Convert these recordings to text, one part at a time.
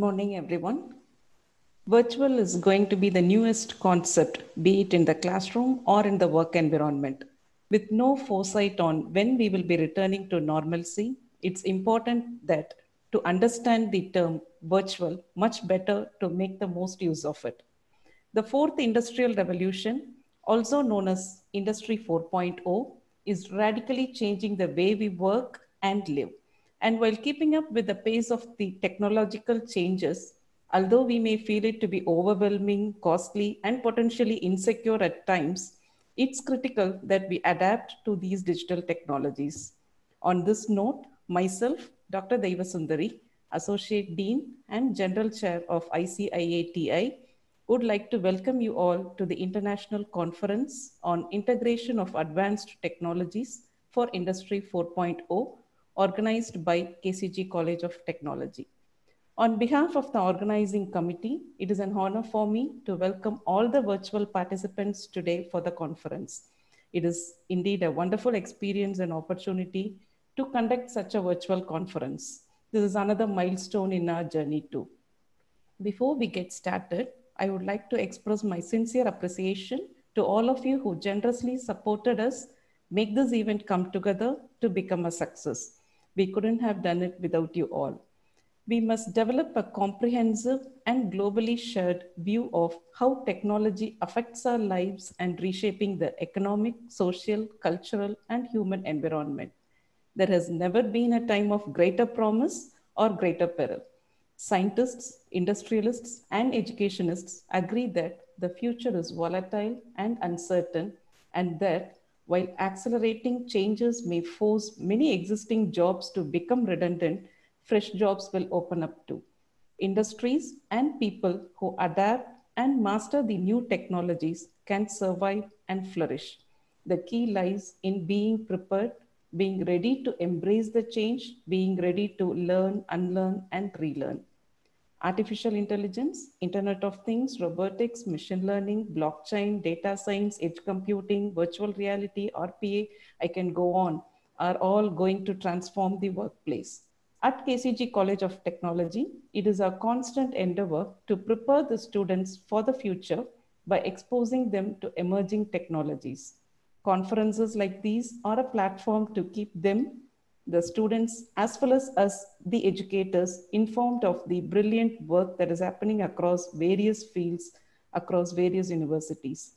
morning, everyone. Virtual is going to be the newest concept, be it in the classroom or in the work environment. With no foresight on when we will be returning to normalcy, it's important that to understand the term virtual much better to make the most use of it. The fourth industrial revolution, also known as Industry 4.0, is radically changing the way we work and live. And while keeping up with the pace of the technological changes, although we may feel it to be overwhelming, costly, and potentially insecure at times, it's critical that we adapt to these digital technologies. On this note, myself, Dr. Devasundari, Associate Dean and General Chair of ICIATI, would like to welcome you all to the International Conference on Integration of Advanced Technologies for Industry 4.0, organized by KCG College of Technology. On behalf of the organizing committee, it is an honor for me to welcome all the virtual participants today for the conference. It is indeed a wonderful experience and opportunity to conduct such a virtual conference. This is another milestone in our journey too. Before we get started, I would like to express my sincere appreciation to all of you who generously supported us make this event come together to become a success. We couldn't have done it without you all. We must develop a comprehensive and globally shared view of how technology affects our lives and reshaping the economic, social, cultural, and human environment. There has never been a time of greater promise or greater peril. Scientists, industrialists, and educationists agree that the future is volatile and uncertain, and that while accelerating changes may force many existing jobs to become redundant, fresh jobs will open up too. Industries and people who adapt and master the new technologies can survive and flourish. The key lies in being prepared, being ready to embrace the change, being ready to learn, unlearn, and relearn. Artificial intelligence, Internet of Things, robotics, machine learning, blockchain, data science, edge computing, virtual reality, RPA, I can go on, are all going to transform the workplace. At KCG College of Technology, it is our constant endeavor to prepare the students for the future by exposing them to emerging technologies. Conferences like these are a platform to keep them, the students, as well as us, the educators, informed of the brilliant work that is happening across various fields, across various universities.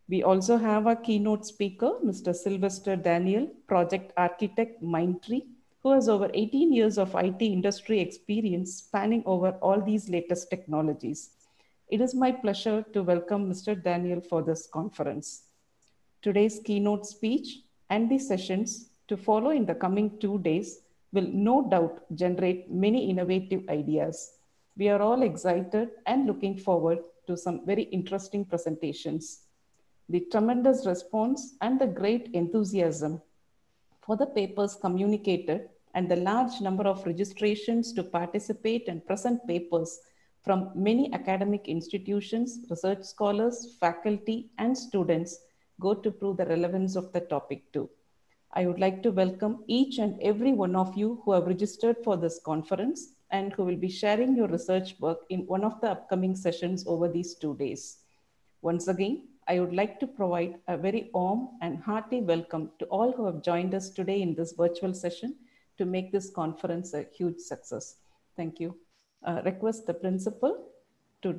We also have our keynote speaker, Mr. Sylvester Daniel, project architect Mindtree, who has over 18 years of IT industry experience spanning over all these latest technologies. It is my pleasure to welcome Mr. Daniel for this conference. Today's keynote speech and the sessions to follow in the coming 2 days will no doubt generate many innovative ideas. We are all excited and looking forward to some very interesting presentations. The tremendous response and the great enthusiasm for the papers communicated and the large number of registrations to participate and present papers from many academic institutions, research scholars, faculty, and students go to prove the relevance of the topic too. I would like to welcome each and every one of you who have registered for this conference and who will be sharing your research work in one of the upcoming sessions over these 2 days. Once again, I would like to provide a very warm and hearty welcome to all who have joined us today in this virtual session to make this conference a huge success. Thank you. Request the principal to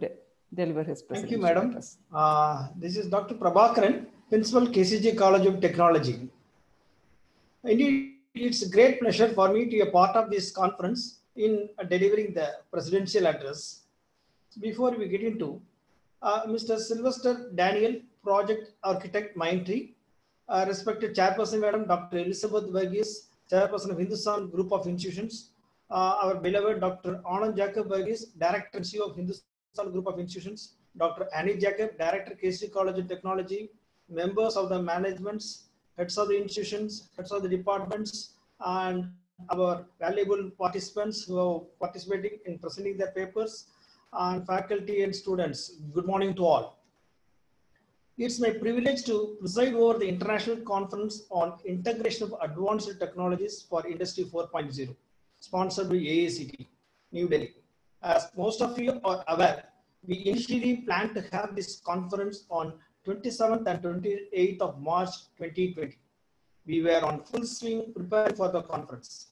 deliver his presentation. Thank you, madam. This is Dr. Prabhakaran, Principal, KCG College of Technology. Indeed, it's a great pleasure for me to be a part of this conference in delivering the presidential address. Before we get into Mr. Sylvester Daniel, Project Architect Mindtree, respected Chairperson Madam Dr. Elizabeth Verghese, Chairperson of Hindustan Group of Institutions, our beloved Dr. Anand Jacob Verghese, Director and CEO of Hindustan Group of Institutions, Dr. Annie Jacob, Director, KCG College of Technology, members of the managements, heads of the institutions, heads of the departments, and our valuable participants who are participating in presenting their papers, and faculty and students. Good morning to all. It's my privilege to preside over the International Conference on Integration of Advanced Technologies for Industry 4.0, sponsored by AICTE, New Delhi. As most of you are aware, we initially planned to have this conference on 27th and 28th of March 2020. We were on full swing preparing for the conference.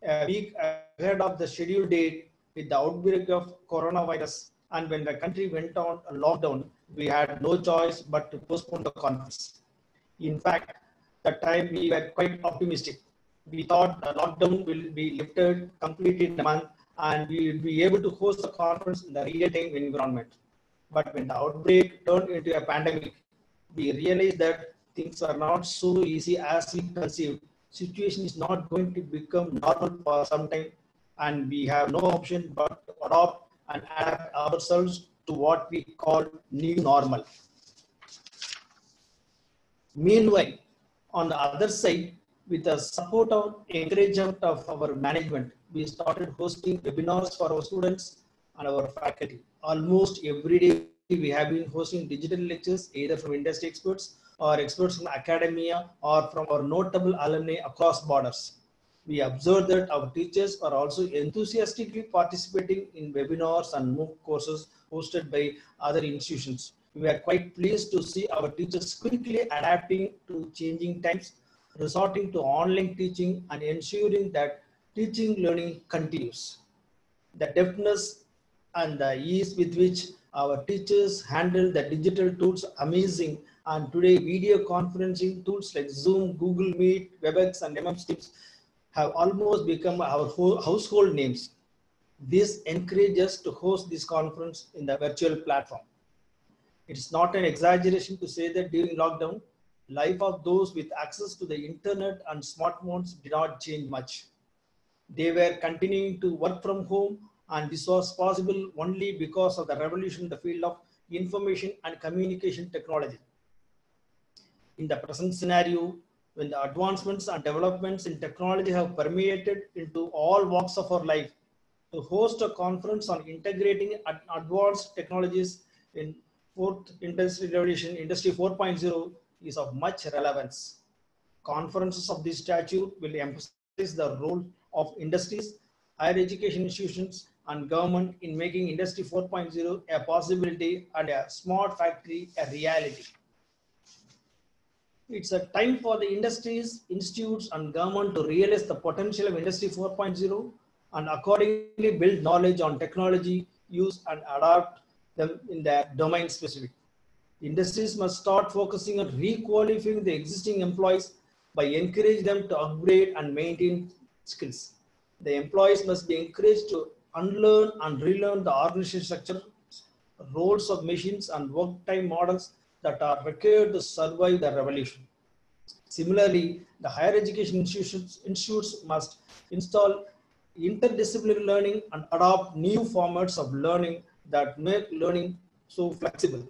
A week ahead of the scheduled date, with the outbreak of coronavirus, and when the country went on a lockdown, we had no choice but to postpone the conference. In fact, that time we were quite optimistic. We thought the lockdown will be lifted completely in a month and we will be able to host the conference in the real-time environment. But when the outbreak turned into a pandemic, we realized that things are not so easy as we conceived. Situation is not going to become normal for some time, and we have no option but to adopt and adapt ourselves to what we call new normal. Meanwhile, on the other side, with the support and encouragement of our management, we started hosting webinars for our students and our faculty. Almost every day, we have been hosting digital lectures, either from industry experts or experts from academia or from our notable alumni across borders. We observed that our teachers are also enthusiastically participating in webinars and MOOC courses hosted by other institutions. We are quite pleased to see our teachers quickly adapting to changing times, resorting to online teaching and ensuring that teaching learning continues. The deftness and the ease with which our teachers handle the digital tools amazing, and today video conferencing tools like Zoom, Google Meet, WebEx and MS Teams have almost become our household names. This encourages us to host this conference in the virtual platform. It's not an exaggeration to say that during lockdown, life of those with access to the internet and smartphones did not change much. They were continuing to work from home, and this was possible only because of the revolution in the field of information and communication technology. In the present scenario, when the advancements and developments in technology have permeated into all walks of our life, to host a conference on integrating advanced technologies in fourth industrial revolution, Industry 4.0, is of much relevance. Conferences of this stature will emphasize the role of industries, higher education institutions, and government in making Industry 4.0 a possibility and a smart factory a reality. It's a time for the industries, institutes, and government to realize the potential of Industry 4.0 and accordingly build knowledge on technology use and adapt them in their domain specific. Industries must start focusing on re-qualifying the existing employees by encouraging them to upgrade and maintain skills. The employees must be encouraged to unlearn and relearn the organizational structure, roles of machines, and work time models that are required to survive the revolution. Similarly, the higher education institutes must install interdisciplinary learning and adopt new formats of learning that make learning so flexible.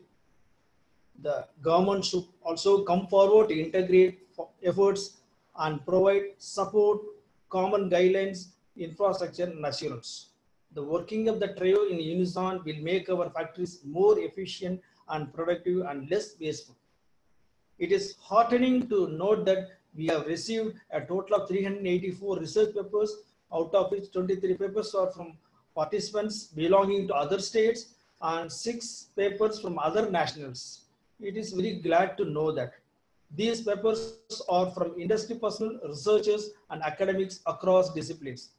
The government should also come forward to integrate efforts and provide support, common guidelines, infrastructure, and assurance. The working of the trio in unison will make our factories more efficient and productive and less wasteful. It is heartening to note that we have received a total of 384 research papers, out of which 23 papers are from participants belonging to other states and 6 papers from other nationals. It is very glad to know that these papers are from industry personnel, researchers, and academics across disciplines.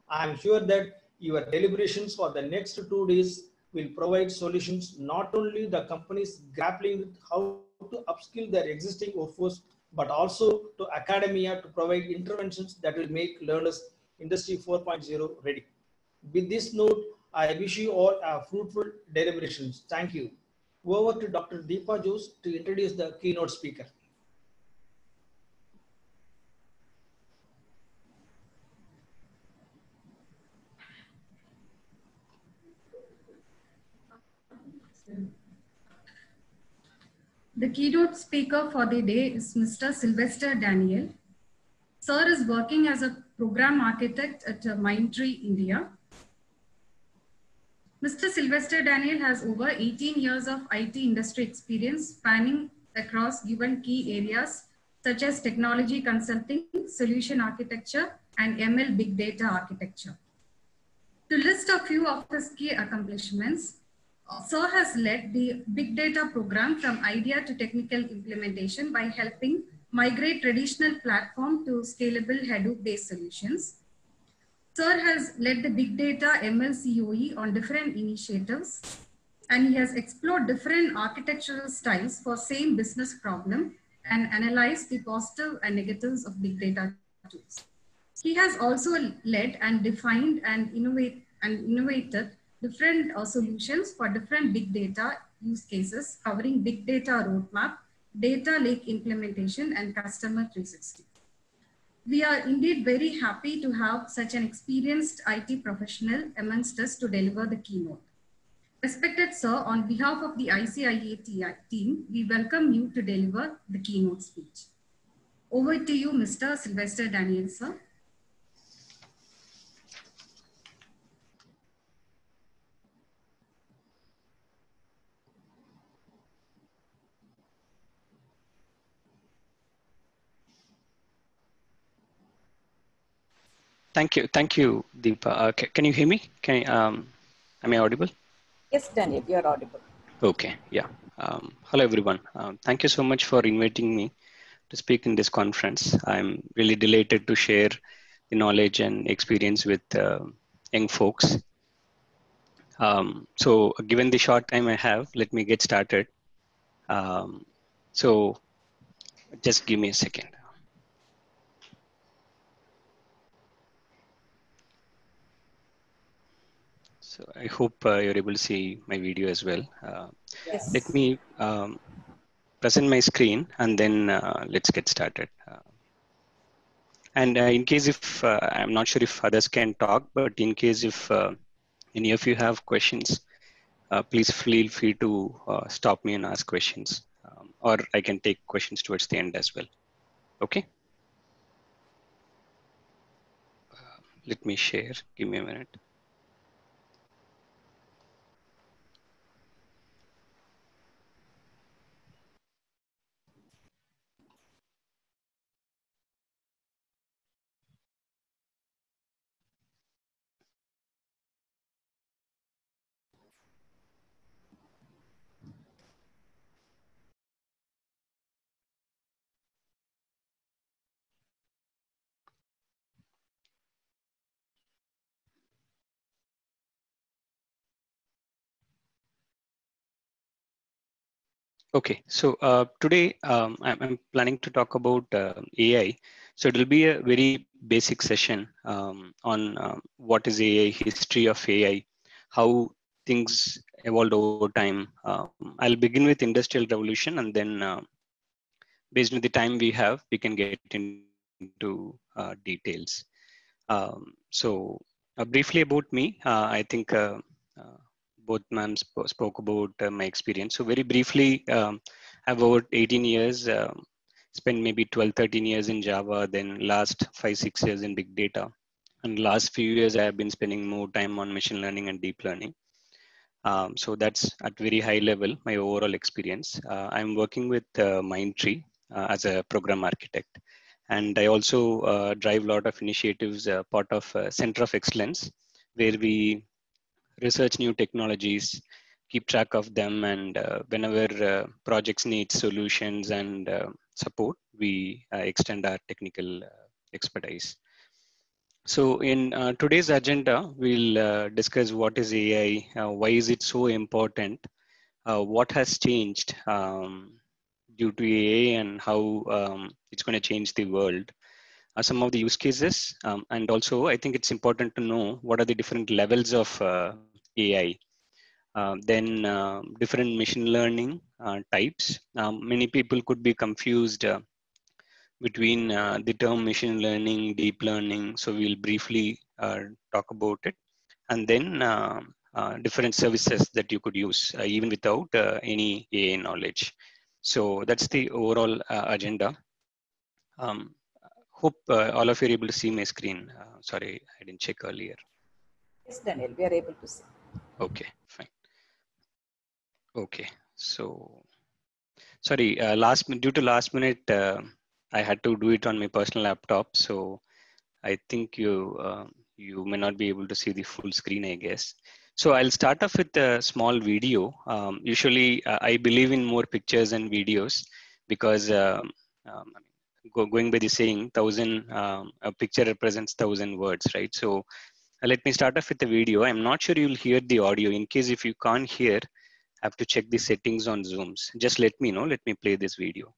I am sure that your deliberations for the next 2 days will provide solutions not only the companies grappling with how to upskill their existing workforce, but also to academia to provide interventions that will make learners Industry 4.0 ready. With this note, I wish you all a fruitful deliberations. Thank you. Over to Dr. Deepa Jose to introduce the keynote speaker. The keynote speaker for the day is Mr. Sylvester Daniel. Sir is working as a program architect at Mindtree, India. Mr. Sylvester Daniel has over 18 years of IT industry experience spanning across given key areas such as technology consulting, solution architecture, and ML big data architecture. To list a few of his key accomplishments, Sir has led the Big Data program from idea to technical implementation by helping migrate traditional platform to scalable Hadoop-based solutions. Sir has led the Big Data MLCOE on different initiatives, and he has explored different architectural styles for same business problem and analyzed the positive and negatives of big data tools. He has also led and defined and innovated different solutions for different big data use cases covering big data roadmap, data lake implementation, and customer 360. We are indeed very happy to have such an experienced IT professional amongst us to deliver the keynote. Respected Sir, on behalf of the ICIA team, we welcome you to deliver the keynote speech. Over to you, Mr. Sylvester Daniel, sir. Thank you, Deepa. Can you hear me? Am I audible? Yes, Daniel, you're audible. Okay, yeah. Hello, everyone. Thank you so much for inviting me to speak in this conference. I'm really delighted to share the knowledge and experience with young folks. So given the short time I have, let me get started. So just give me a second. So I hope you're able to see my video as well. Yes. Let me present my screen and then let's get started. And in case if, I'm not sure if others can talk, but in case if any of you have questions, please feel free to stop me and ask questions, or I can take questions towards the end as well. Okay. Let me share, give me a minute. Okay, so today I'm planning to talk about AI. So it will be a very basic session on what is AI, history of AI, how things evolved over time. I'll begin with industrial revolution, and then based on the time we have, we can get into details. So briefly about me, I think both ma'am spoke about my experience. So very briefly, I have over 18 years, spent maybe 12, 13 years in Java, then last 5, 6 years in big data. And last few years, I have been spending more time on machine learning and deep learning. So that's at very high level, my overall experience. I'm working with Mindtree as a program architect. And I also drive a lot of initiatives, part of Center of Excellence, where we research new technologies, keep track of them, and whenever projects need solutions and support, we extend our technical expertise. So in today's agenda, we'll discuss what is AI, why is it so important, what has changed due to AI, and how it's going to change the world. Some of the use cases, and also I think it's important to know what are the different levels of AI. Then different machine learning types. Many people could be confused between the term machine learning, deep learning. So we'll briefly talk about it. And then different services that you could use even without any AI knowledge. So that's the overall agenda. Hope all of you are able to see my screen. Sorry, I didn't check earlier. Yes, Daniel, we are able to see. Okay, fine. Okay, so sorry, due to last minute, I had to do it on my personal laptop. So I think you you may not be able to see the full screen, I guess. So I'll start off with a small video. Usually I believe in more pictures and videos because going by the saying, a picture represents 1,000 words, right? So let me start off with the video. I'm not sure you'll hear the audio. In case if you can't hear, I have to check the settings on Zooms. Just let me know. Let me play this video.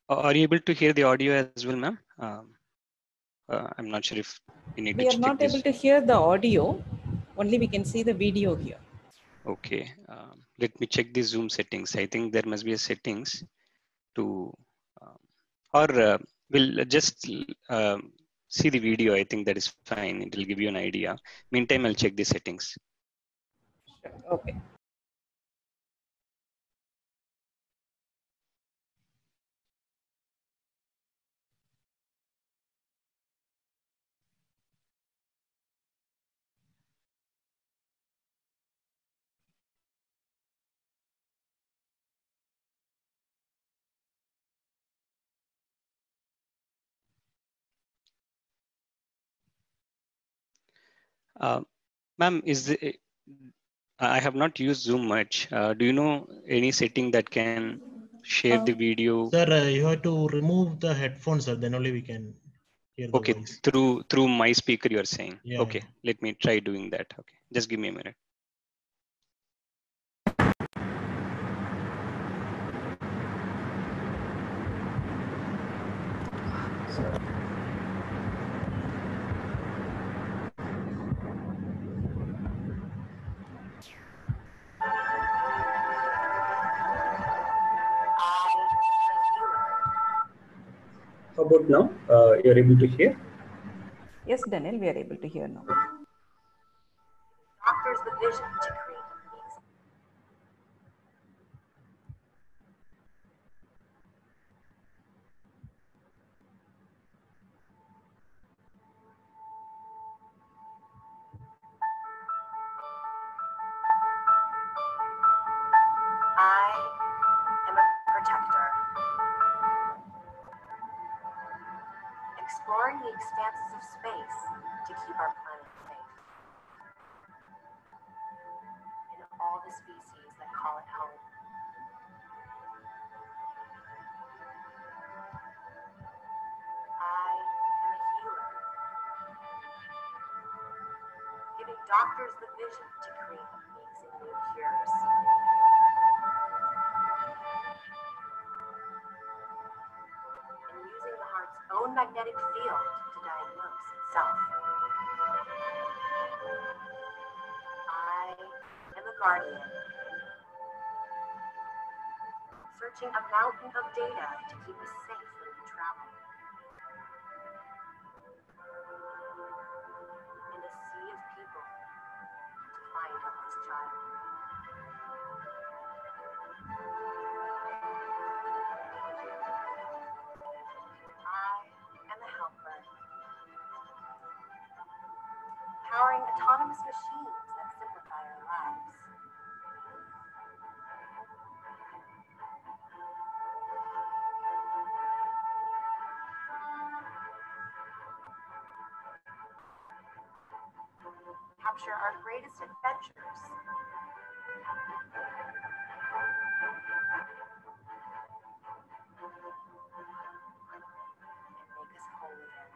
Are you able to hear the audio as well, ma'am? I'm not sure if you need to We are check not able this. to hear the audio, only we can see the video here. Okay, let me check the Zoom settings. I think there must be a settings to, or we'll just see the video. I think that is fine. It will give you an idea. Meantime, I'll check the settings. Okay. Ma'am, I have not used Zoom much. Do you know any setting that can share the video? Sir, you have to remove the headphones, sir. Then only we can hear the Okay, voice. through my speaker, you're saying. Yeah, Okay, yeah. let me try doing that. Okay, just give me a minute. How about now? You're able to hear? Yes, Daniel, we are able to hear now. Doctors the vision to create amazing. I am a protector, exploring the expanses of space to keep our planet safe. And all the species that call it home. I am a healer, giving doctors the vision to create amazing new cures. And using the heart's own magnetic field to diagnose itself. I am a guardian, searching a mountain of data to keep us safe when we travel. And a sea of people to find a lost child. I am a helper, powering autonomous machines that simplify our lives. Capture our greatest adventures. And make us whole again.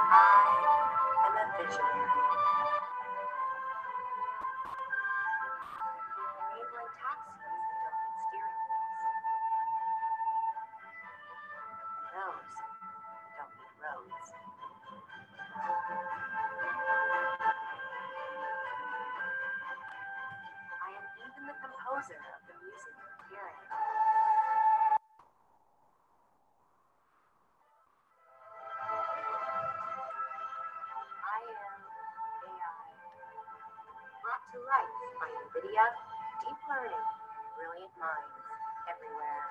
I am a visionary. Enabling taxis that don't need steering wheels. And those that don't need roads. I am even the composer of the music you're hearing. I am AI, brought to life by NVIDIA, deep learning, brilliant minds everywhere.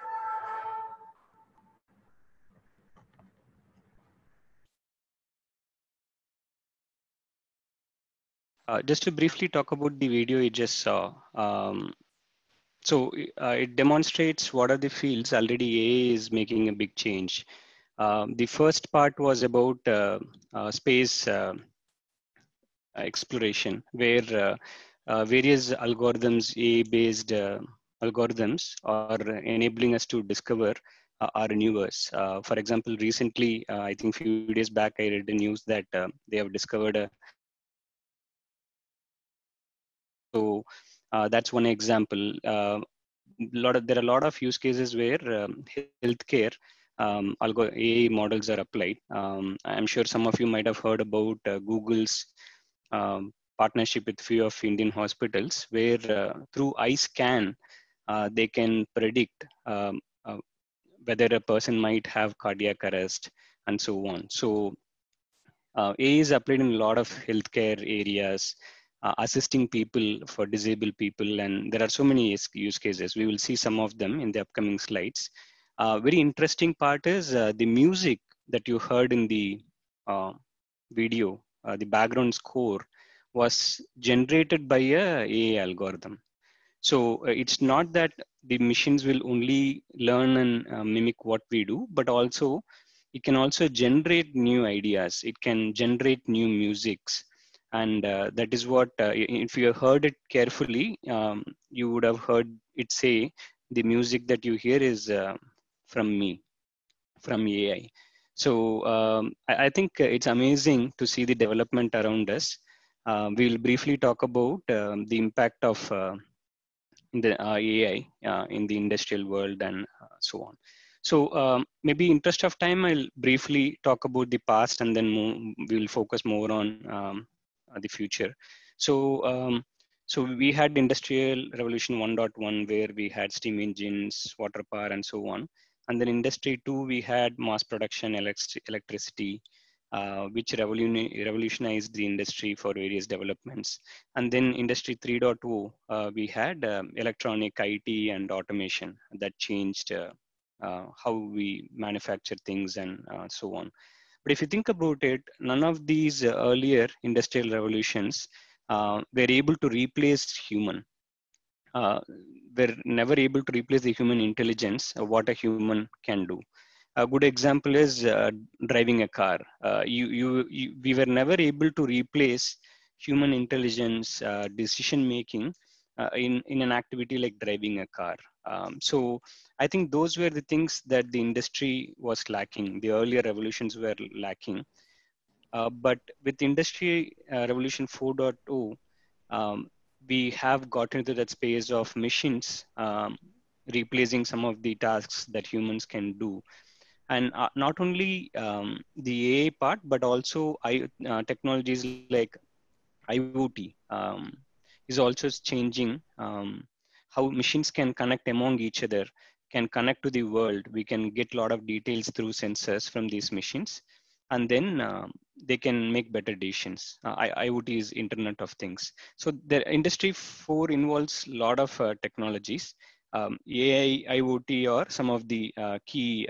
Just to briefly talk about the video you just saw. So it demonstrates what are the fields already AI is making a big change. The first part was about space exploration, where various algorithms, AI-based algorithms, are enabling us to discover our universe. For example, recently, I think a few days back, I read the news that they have discovered a. So that's one example. There are a lot of use cases where healthcare AI models are applied. I'm sure some of you might have heard about Google's partnership with few of Indian hospitals, where through eye scan they can predict whether a person might have cardiac arrest and so on. So AI is applied in a lot of healthcare areas, assisting people for disabled people, and there are so many use cases. We will see some of them in the upcoming slides. Very interesting part is the music that you heard in the video, the background score was generated by a AI algorithm. So it's not that the machines will only learn and mimic what we do, but also it can also generate new ideas. It can generate new musics. And that is what, if you heard it carefully, you would have heard it say, the music that you hear is from me, from AI. So I think it's amazing to see the development around us. We'll briefly talk about the impact of in the AI in the industrial world and so on. So maybe interest of time, I'll briefly talk about the past and then we'll focus more on the future. So so we had Industrial Revolution 1.1 where we had steam engines, water power, and so on. And then Industry 2, we had mass production electricity, which revolutionized the industry for various developments. And then Industry 3.0, we had electronic, IT, and automation that changed how we manufacture things and so on. But if you think about it, none of these earlier industrial revolutions were able to replace human. We're never able to replace the human intelligence of what a human can do. A good example is driving a car. We were never able to replace human intelligence, decision making in an activity like driving a car. So I think those were the things that the industry was lacking. The earlier revolutions were lacking. But with Industry Revolution 4.0, we have gotten into that space of machines replacing some of the tasks that humans can do. And not only the AI part, but also technologies like IoT is also changing how machines can connect among each other, can connect to the world. We can get a lot of details through sensors from these machines, and then they can make better decisions. IoT is Internet of Things. So the Industry 4 involves a lot of technologies. AI, IoT are some of the key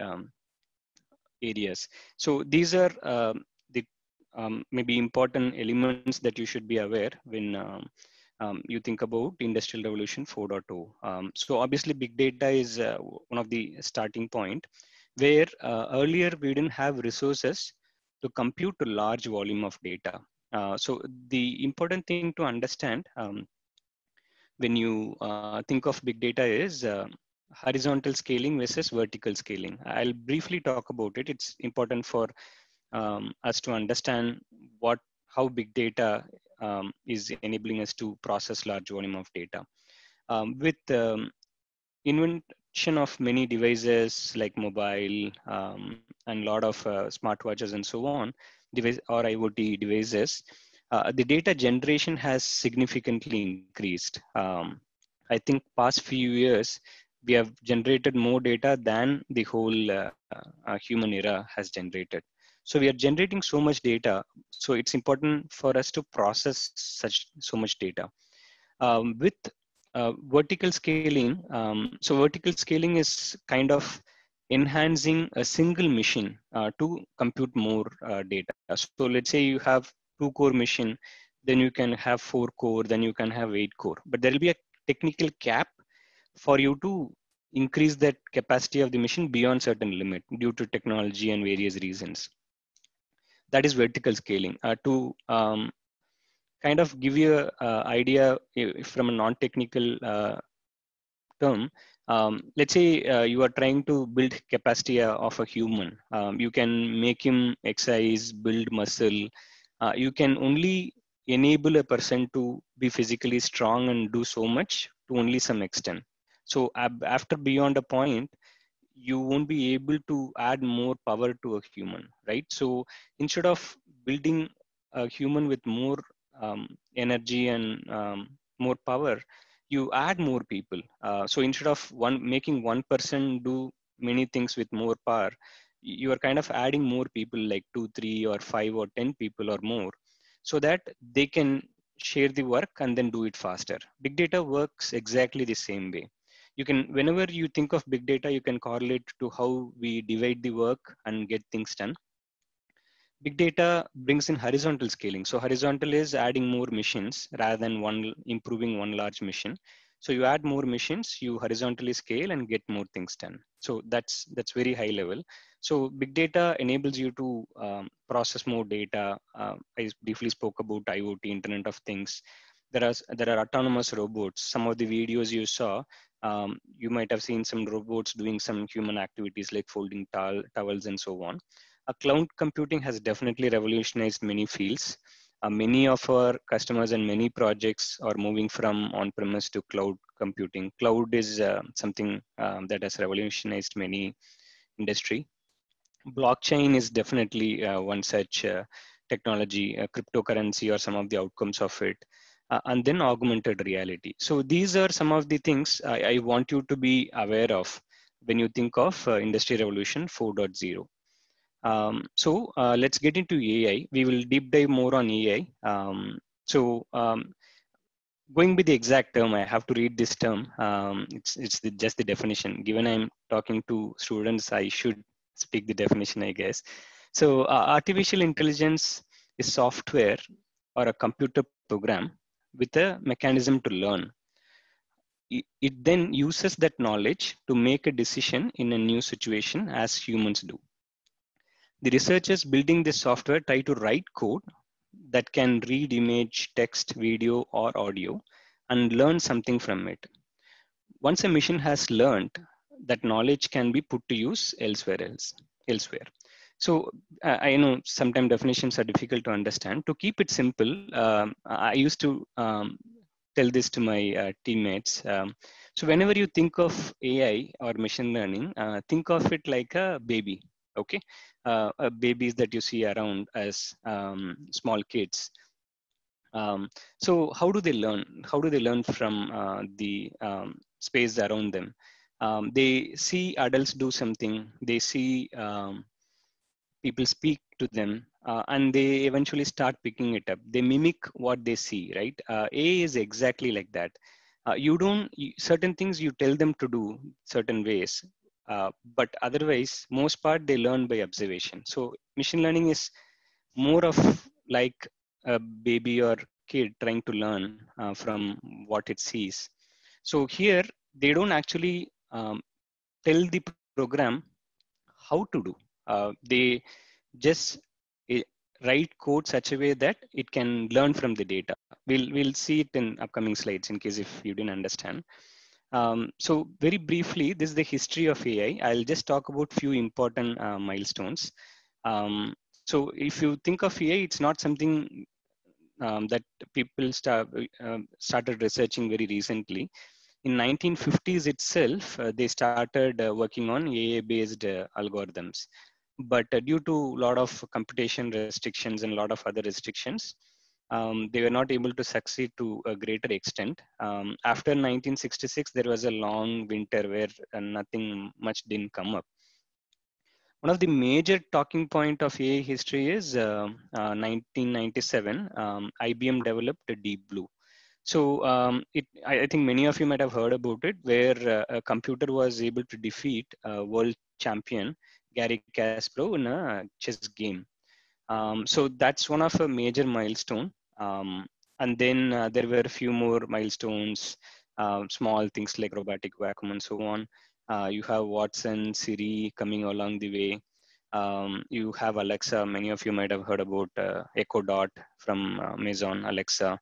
areas. So these are the maybe important elements that you should be aware when you think about Industrial Revolution 4.0. So obviously big data is one of the starting point where earlier we didn't have resources to compute a large volume of data. So the important thing to understand when you think of big data is horizontal scaling versus vertical scaling. I'll briefly talk about it. It's important for us to understand how big data is enabling us to process large volume of data. With invention of many devices like mobile and a lot of smartwatches and so on, or IoT devices, the data generation has significantly increased. I think past few years, we have generated more data than the whole human era has generated. So we are generating so much data. So it's important for us to process so much data. With vertical scaling, so vertical scaling is kind of enhancing a single machine to compute more data. So let's say you have 2 core machine then you can have 4 core, then you can have 8 core. But there will be a technical cap for you to increase that capacity of the machine beyond certain limit due to technology and various reasons. That is vertical scaling. To kind of give you an idea from a non-technical term, let's say you are trying to build capacity of a human. You can make him exercise, build muscle. You can only enable a person to be physically strong and do so much to only some extent. So after beyond a point, you won't be able to add more power to a human, right? So instead of building a human with more energy and more power, you add more people. So instead of making one person do many things with more power, you are kind of adding more people, like 2, 3, or 5 or 10 people or more, so that they can share the work and then do it faster. Big data works exactly the same way. You can, whenever you think of big data, you can correlate to how we divide the work and get things done. Big data brings in horizontal scaling. So horizontal is adding more machines rather than improving one large machine. So you add more machines, you horizontally scale and get more things done. So that's very high level. So big data enables you to process more data. I briefly spoke about IoT, Internet of Things. There are autonomous robots. Some of the videos you saw, you might have seen some robots doing some human activities like folding towels and so on. Cloud computing has definitely revolutionized many fields. Many of our customers and many projects are moving from on-premise to cloud computing. Cloud is something that has revolutionized many industry. Blockchain is definitely one such technology, cryptocurrency or some of the outcomes of it. And then augmented reality. So these are some of the things I want you to be aware of when you think of Industry Revolution 4.0. So let's get into AI. We will deep dive more on AI. Going by the exact term, I have to read this term. It's just the definition. Given I'm talking to students, I should speak the definition, I guess. So artificial intelligence is software or a computer program with a mechanism to learn. It then uses that knowledge to make a decision in a new situation as humans do. The researchers building this software try to write code that can read image, text, video, or audio and learn something from it. Once a machine has learned, that knowledge can be put to use elsewhere. So I know sometimes definitions are difficult to understand. To keep it simple, I used to tell this to my teammates. So whenever you think of AI or machine learning, think of it like a baby. Okay, babies that you see around as small kids. So how do they learn? How do they learn from the space around them? They see adults do something. They see people speak to them, and they eventually start picking it up. They mimic what they see, right? AI is exactly like that. Certain things you tell them to do certain ways, but otherwise, most part they learn by observation. So machine learning is more of like a baby or kid trying to learn from what it sees. So here they don't actually tell the program how to do. They just write code such a way that it can learn from the data. We'll see it in upcoming slides in case if you didn't understand. So very briefly, this is the history of AI. I'll just talk about few important milestones. So if you think of AI, it's not something that people started researching very recently. In 1950s itself, they started working on AI-based algorithms. But due to a lot of computation restrictions and a lot of other restrictions, they were not able to succeed to a greater extent. After 1966, there was a long winter where nothing much didn't come up. One of the major talking point of AI history is 1997, IBM developed Deep Blue. So I think many of you might have heard about it, where a computer was able to defeat world champion Garry Kasparov in a chess game. So that's one of a major milestone. And then there were a few more milestones, small things like robotic vacuum and so on. You have Watson, Siri coming along the way. You have Alexa. Many of you might have heard about Echo Dot from Amazon Alexa.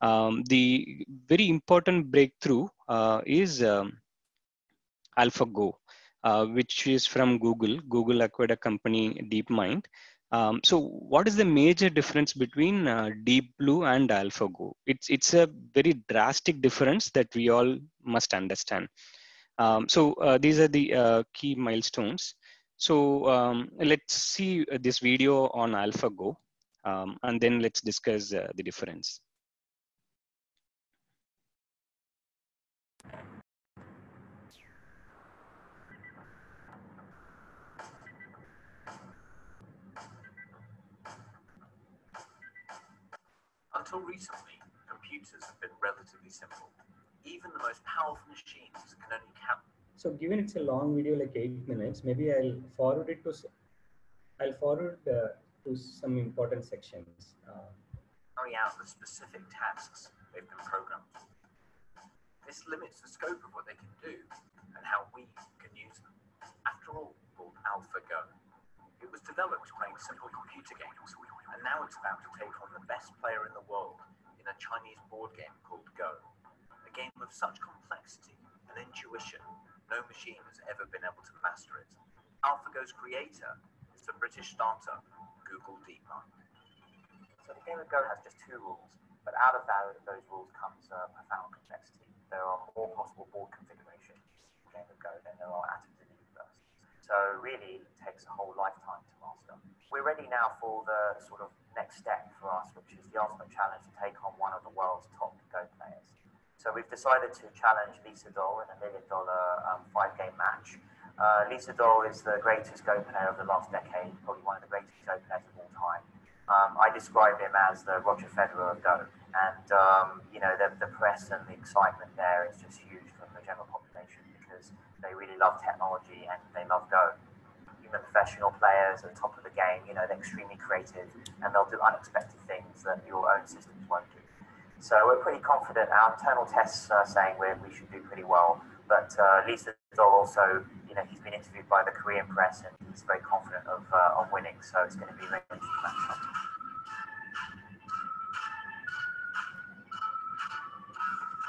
The very important breakthrough is AlphaGo, which is from Google. Google acquired a company, DeepMind. So what is the major difference between Deep Blue and AlphaGo? It's a very drastic difference that we all must understand. So these are the key milestones. So let's see this video on AlphaGo, and then let's discuss the difference. Until recently, computers have been relatively simple. Even the most powerful machines can only count. So given it's a long video, like 8 minutes, maybe I'll forward it to some important sections. Carry out the specific tasks they've been programmed for. This limits the scope of what they can do and how we can use them. After all, called AlphaGo. It was developed playing simple computer games, and now it's about to take on the best player in the world in a Chinese board game called Go. A game of such complexity and intuition, no machine has ever been able to master it. AlphaGo's creator is the British startup Google DeepMind. So the game of Go has just 2 rules, but out of those rules comes profound complexity. There are more possible board configurations in the game of Go than there are atoms in the universe. So really, it takes a whole lifetime to master. We're ready now for the sort of next step for us, which is the ultimate challenge to take on one of the world's top Go players. So we've decided to challenge Lisa Doll in a $1 million 5-game match. Lisa Doll is the greatest Go player of the last decade, probably one of the greatest Go players of all time. I describe him as the Roger Federer of Go, and you know, the press and the excitement there is just huge from the general population because they really love technology and they love Go. Even professional players at the top of the game, you know, they're extremely creative and they'll do unexpected things that your own systems won't do. So we're pretty confident. Our internal tests are saying we should do pretty well. But Lisa Doll also, you know, he's been interviewed by the Korean press and he's very confident of winning. So it's going to be a very interesting matchup.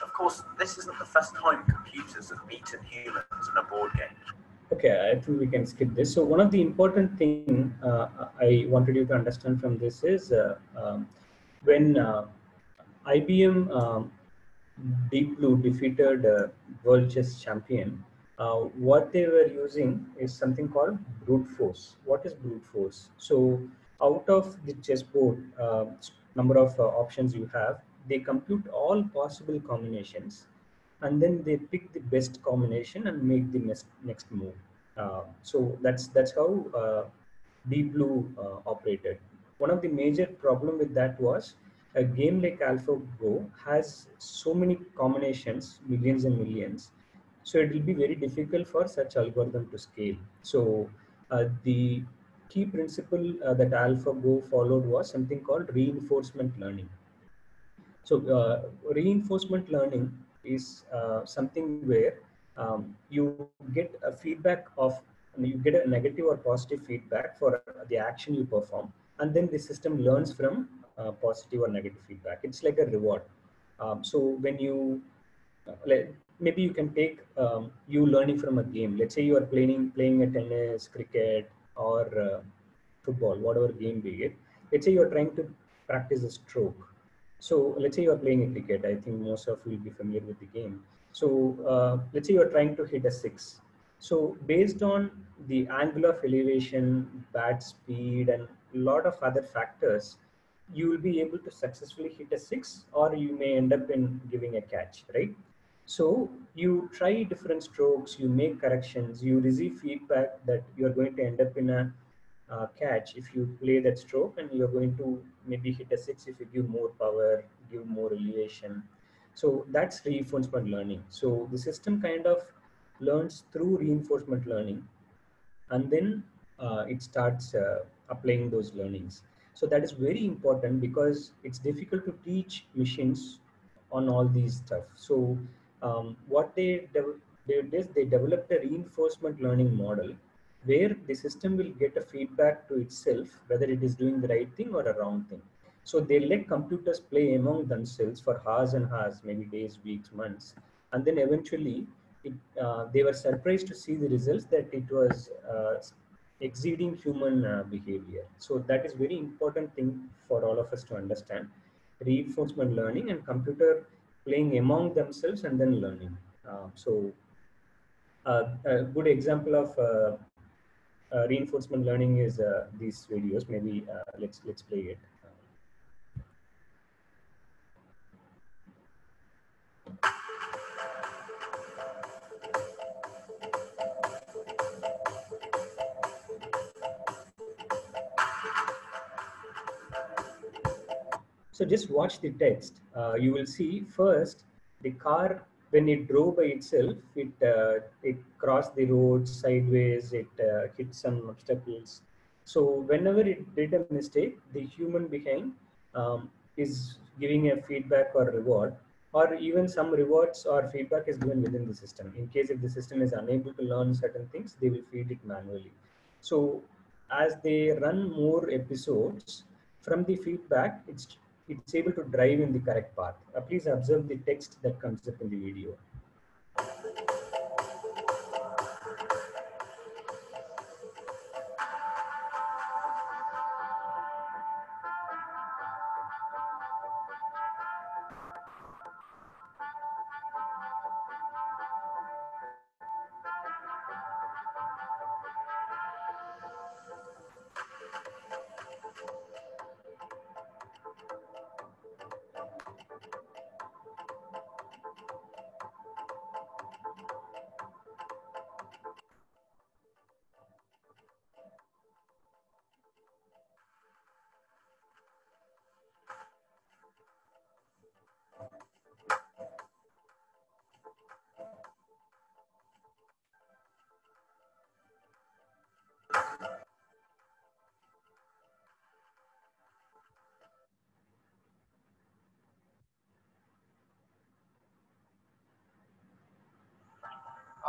Of course, this isn't the first time computers have beaten humans in a board game. Okay, I think we can skip this. So one of the important thing I wanted you to understand from this is when IBM Deep Blue defeated world chess champion, what they were using is something called brute force. What is brute force? So out of the chessboard number of options you have, they compute all possible combinations and then they pick the best combination and make the next move. So that's how Deep Blue operated. One of the major problem with that was a game like AlphaGo has so many combinations, millions and millions. So it will be very difficult for such algorithm to scale. So the key principle that AlphaGo followed was something called reinforcement learning. So reinforcement learning is something where you get a feedback of, you get a negative or positive feedback for the action you perform, and then the system learns from positive or negative feedback. It's like a reward. So when you maybe you can take you learning from a game. Let's say you are playing a tennis, cricket, or football, whatever game be it. Let's say you are trying to practice a stroke. So let's say you are playing a cricket. I think most of you will be familiar with the game. So let's say you are trying to hit a 6. So based on the angle of elevation, bat speed, and a lot of other factors, you will be able to successfully hit a 6, or you may end up in giving a catch, right? So you try different strokes, you make corrections, you receive feedback that you are going to end up in a catch if you play that stroke, and you're going to maybe hit a 6 if you give more power, give more elevation. So that's reinforcement learning. So the system kind of learns through reinforcement learning, and then it starts applying those learnings. So that is very important because it's difficult to teach machines on all these stuff. So what they did is they developed a reinforcement learning model where the system will get a feedback to itself whether it is doing the right thing or a wrong thing. So they let computers play among themselves for hours and hours, maybe days, weeks, months, and then eventually they were surprised to see the results that it was exceeding human behavior. So that is very important thing for all of us to understand. Reinforcement learning and computer playing among themselves and then learning. A good example of reinforcement learning is these videos. Maybe let's play it. So just watch the text. You will see first the car when it drove by itself, it crossed the road sideways, it hit some obstacles. So whenever it did a mistake, the human behind is giving a feedback or reward, or even some rewards or feedback is given within the system. In case if the system is unable to learn certain things, they will feed it manually. So as they run more episodes, from the feedback, it's able to drive in the correct path. Please observe the text that comes up in the video.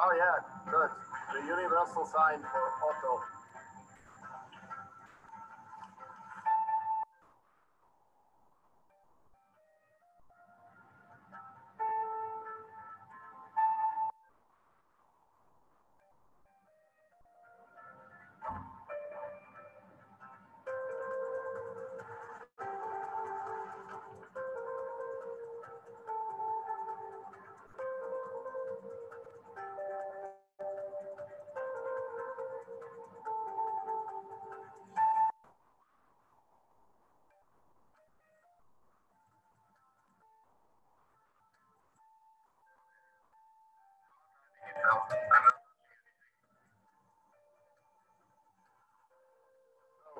Oh yeah, good. The universal sign for auto.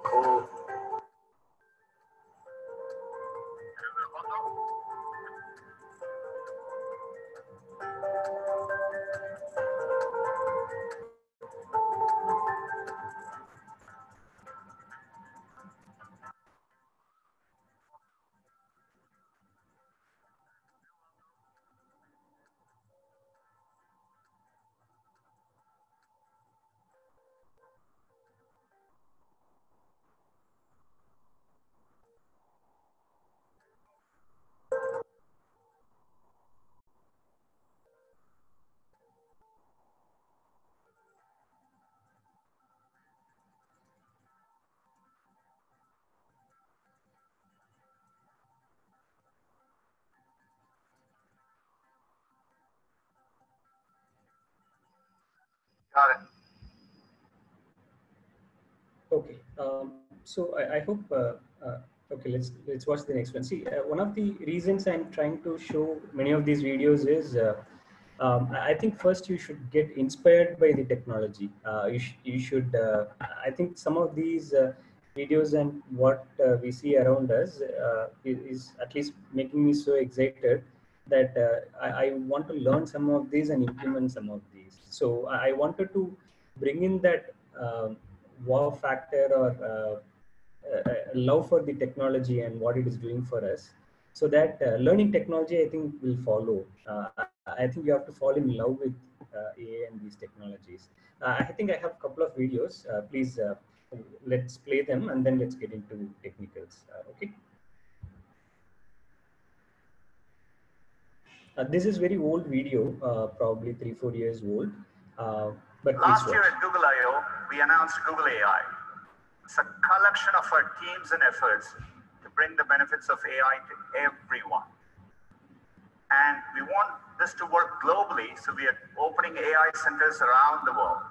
Cool. Got it. Okay, so I hope. Okay, let's watch the next one. See, one of the reasons I'm trying to show many of these videos is I think first you should get inspired by the technology. You should. I think some of these videos and what we see around us is at least making me so excited that I want to learn some of these and implement some of these. So I wanted to bring in that wow factor or love for the technology and what it is doing for us, so that learning technology, I think, will follow. I think you have to fall in love with AI and these technologies. I think I have a couple of videos. Please, let's play them and then let's get into technicals. Okay. This is very old video, probably 3-4 years old. But last year at Google I/O, we announced Google AI. It's a collection of our teams and efforts to bring the benefits of AI to everyone. And we want this to work globally, so we are opening AI centers around the world.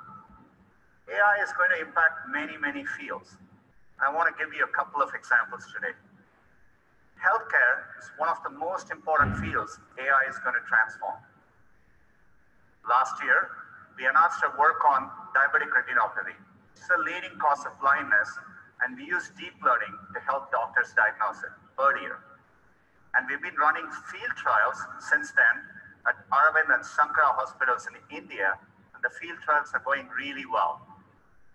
AI is going to impact many, many fields. I want to give you a couple of examples today. Healthcare is one of the most important fields AI is going to transform. Last year, we announced our work on diabetic retinopathy. It's a leading cause of blindness, and we use deep learning to help doctors diagnose it earlier. And we've been running field trials since then at Aravind and Sankara hospitals in India, and the field trials are going really well.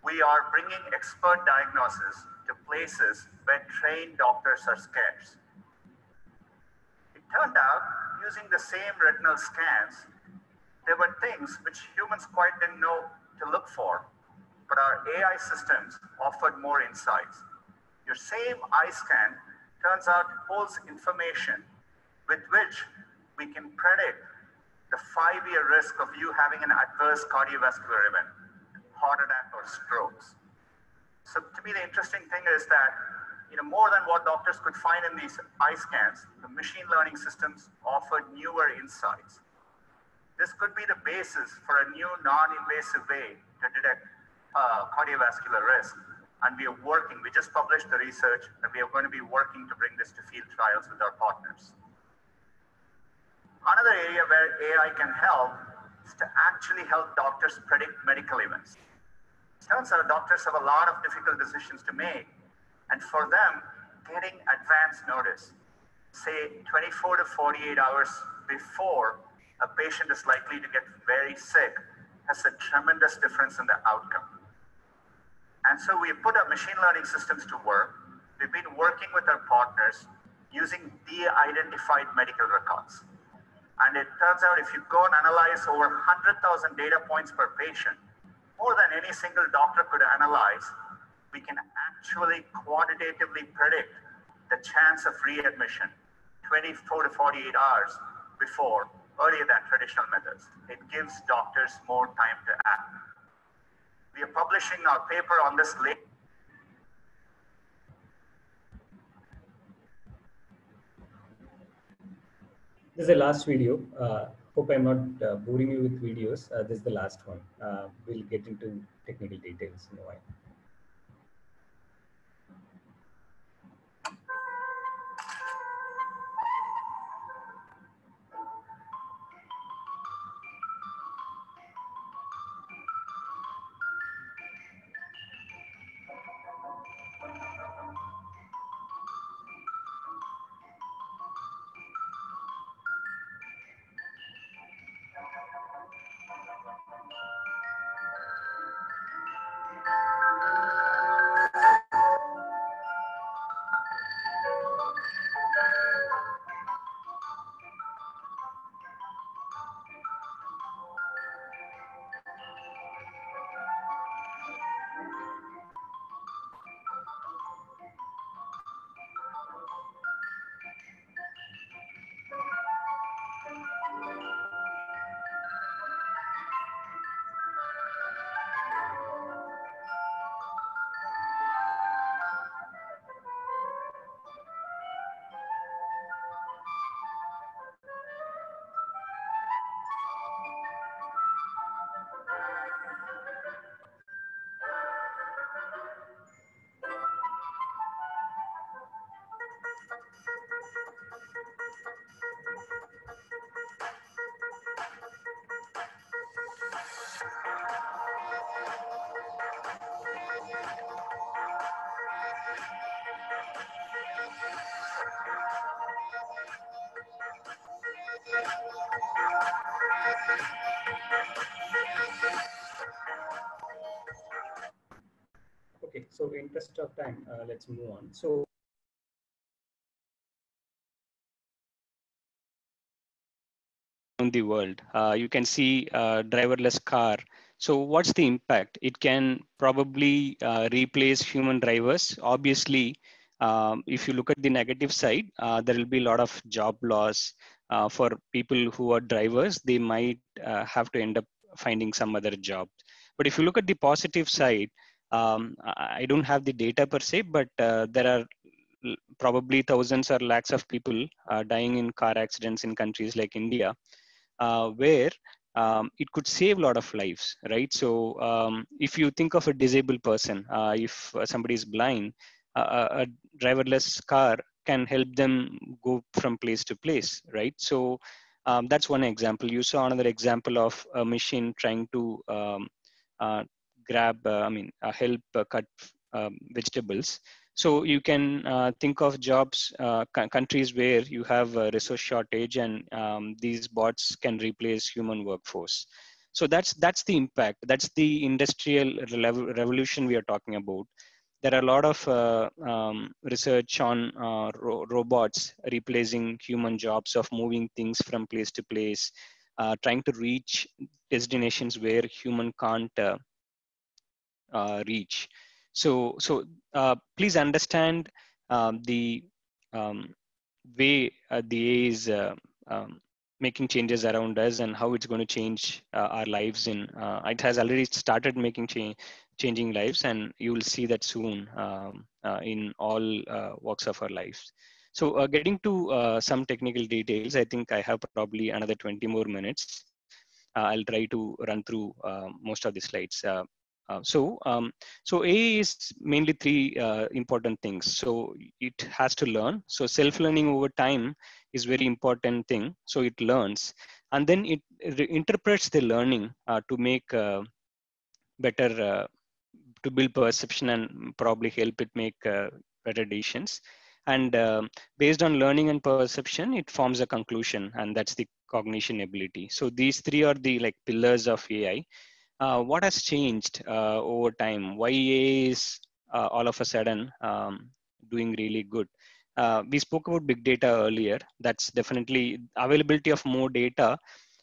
We are bringing expert diagnosis to places where trained doctors are scarce. It turned out, using the same retinal scans, there were things which humans quite didn't know to look for, but our AI systems offered more insights. Your same eye scan turns out holds information with which we can predict the 5-year risk of you having an adverse cardiovascular event, heart attack or strokes. So to me, the interesting thing is that, more than what doctors could find in these eye scans, the machine learning systems offered newer insights. This could be the basis for a new non-invasive way to detect cardiovascular risk. And we are working, we just published the research, and we are going to be working to bring this to field trials with our partners. Another area where AI can help is to actually help doctors predict medical events. It turns out doctors have a lot of difficult decisions to make. And for them, getting advance notice, say 24 to 48 hours before a patient is likely to get very sick, has a tremendous difference in the outcome. And so we put our machine learning systems to work. We've been working with our partners using de-identified medical records. And it turns out if you go and analyze over 100,000 data points per patient, more than any single doctor could analyze, we can actually quantitatively predict the chance of readmission 24 to 48 hours before, earlier than traditional methods. It gives doctors more time to act. We are publishing our paper on this late. This is the last video. Hope I'm not boring you with videos. This is the last one. We'll get into technical details in a while. interest of time, let's move on. So in the world, you can see driverless car. So what's the impact? It can probably replace human drivers. Obviously, if you look at the negative side, there will be a lot of job loss for people who are drivers. They might have to end up finding some other job. But if you look at the positive side, I don't have the data per se, but there are probably thousands or lakhs of people dying in car accidents in countries like India, where it could save a lot of lives, right? So if you think of a disabled person, if somebody is blind, a driverless car can help them go from place to place, right? So that's one example. You saw another example of a machine trying to uh, help cut vegetables. So you can think of jobs, countries where you have a resource shortage, and these bots can replace human workforce. So that's the impact. That's the industrial revolution we are talking about. There are a lot of research on robots replacing human jobs of moving things from place to place, trying to reach destinations where human can't reach. So please understand the way the AI is making changes around us, and how it's going to change our lives. It has already started making changing lives, and you will see that soon in all walks of our lives. So getting to some technical details, I think I have probably another 20 more minutes. I'll try to run through most of the slides. So AI is mainly three important things. So it has to learn. So self-learning over time is very important thing. So it learns, and then it interprets the learning to make better, to build perception and probably help it make better decisions. And based on learning and perception, it forms a conclusion, and that's the cognition ability. So these three are the like pillars of AI. What has changed over time? Why AI is all of a sudden doing really good? We spoke about big data earlier. That's definitely availability of more data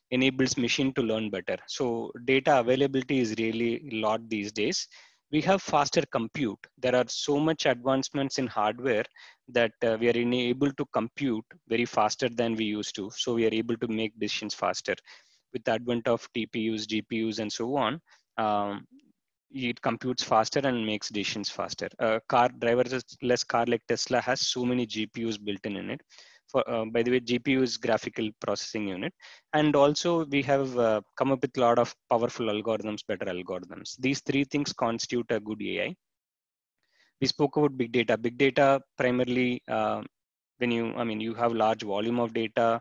enables machine to learn better. So data availability is really a lot these days. We have faster compute. There are so much advancements in hardware that we are able to compute very faster than we used to. So we are able to make decisions faster. With the advent of TPUs, GPUs, and so on, it computes faster and makes decisions faster. Car driverless car like Tesla has so many GPUs built in it. By the way, GPU is graphical processing unit, and also we have come up with a lot of powerful algorithms, better algorithms. These three things constitute a good AI. We spoke about big data. Big data primarily when you have large volume of data,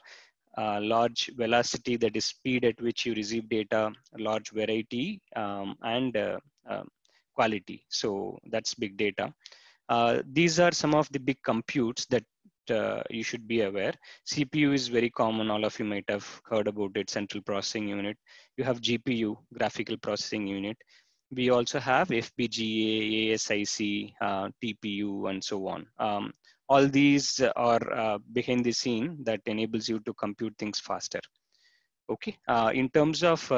large velocity, that is speed at which you receive data, large variety, and quality. So that's big data. These are some of the big computes that you should be aware. CPU is very common. All of you might have heard about it, central processing unit. You have GPU, graphical processing unit. We also have FPGA, ASIC, TPU, and so on. All these are behind the scene that enables you to compute things faster. Okay. In terms of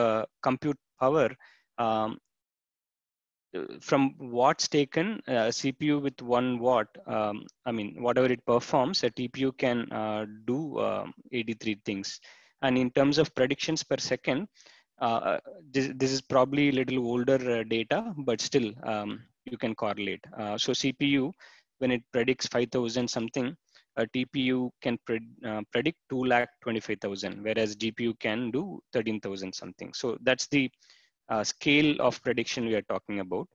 compute power, from watts taken, CPU with 1 watt, whatever it performs, a TPU can do 83 things. And in terms of predictions per second, this is probably a little older data, but still you can correlate. So CPU, when it predicts 5,000 something, a TPU can predict 2,25,000, whereas GPU can do 13,000 something. So that's the scale of prediction we are talking about.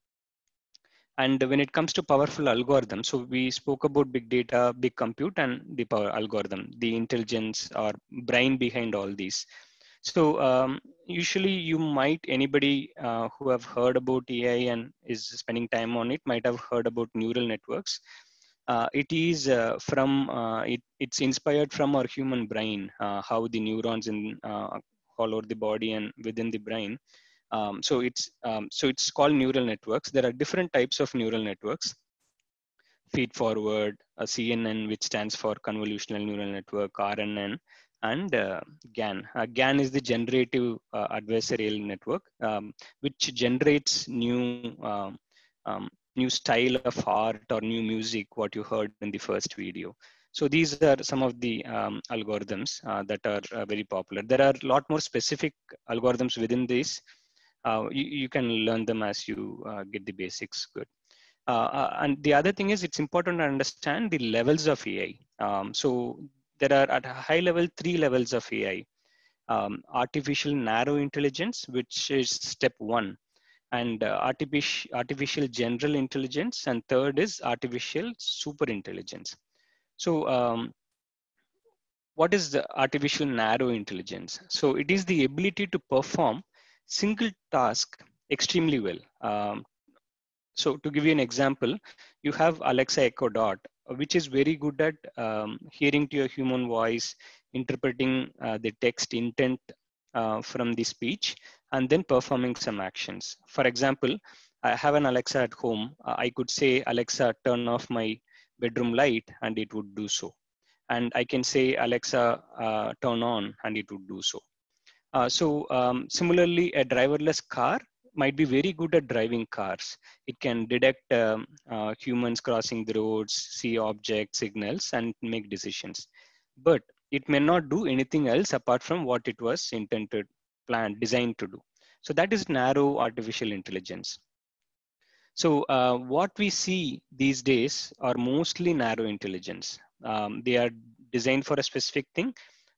And when it comes to powerful algorithms, so we spoke about big data, big compute, and the power algorithm, the intelligence or brain behind all these. So usually anybody who have heard about AI and is spending time on it might have heard about neural networks. It is it's inspired from our human brain, how the neurons in all over the body and within the brain So it's called neural networks. There are different types of neural networks. Feed forward, CNN, which stands for convolutional neural network, RNN, and GAN. GAN is the generative adversarial network, which generates new style of art or new music, what you heard in the first video. So these are some of the algorithms that are very popular. There are a lot more specific algorithms within this. You can learn them as you get the basics good. And the other thing is, it's important to understand the levels of AI. So there are at a high level 3 levels of AI. Artificial narrow intelligence, which is step 1, and artificial general intelligence, and third is artificial super intelligence. So what is the artificial narrow intelligence? So it is the ability to perform single task extremely well. So to give you an example, you have Alexa Echo Dot, which is very good at hearing to your human voice, interpreting the text intent from the speech, and then performing some actions. For example, I have an Alexa at home. I could say, Alexa, turn off my bedroom light, and it would do so. And I can say, Alexa, turn on, and it would do so. Similarly, a driverless car might be very good at driving cars. It can detect humans crossing the roads, see objects, signals, and make decisions. But it may not do anything else apart from what it was intended, planned, designed to do. So that is narrow artificial intelligence. So what we see these days are mostly narrow intelligence. They are designed for a specific thing,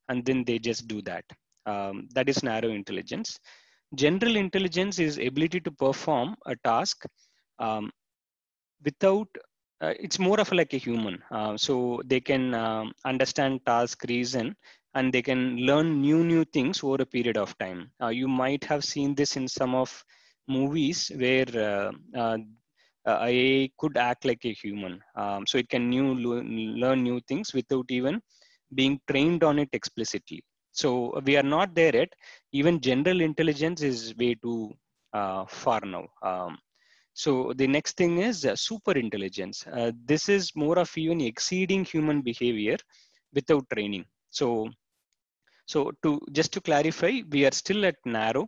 and then they just do that. That is narrow intelligence. General intelligence is ability to perform a task without, it's more of like a human. So they can understand task, reason, and they can learn new things over a period of time. You might have seen this in some of movies where AI could act like a human. So it can learn new things without even being trained on it explicitly. So we are not there yet. Even general intelligence is way too far now. So the next thing is super intelligence. This is more of even exceeding human behavior without training. So just to clarify, we are still at narrow.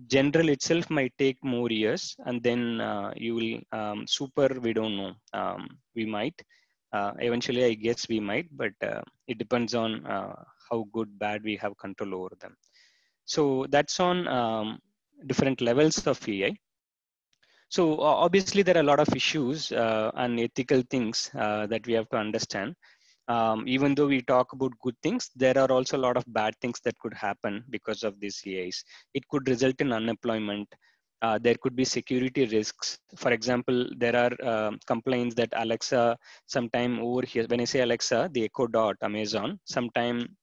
General itself might take more years, and then you will super. We don't know. We might eventually. I guess we might, but it depends on how good, bad we have control over them. So that's on different levels of AI. So obviously there are a lot of issues and ethical things that we have to understand. Even though we talk about good things, there are also a lot of bad things that could happen because of these AIs. It could result in unemployment. There could be security risks. For example, there are complaints that Alexa sometime overhears, when I say Alexa, the Echo Dot, Amazon, sometime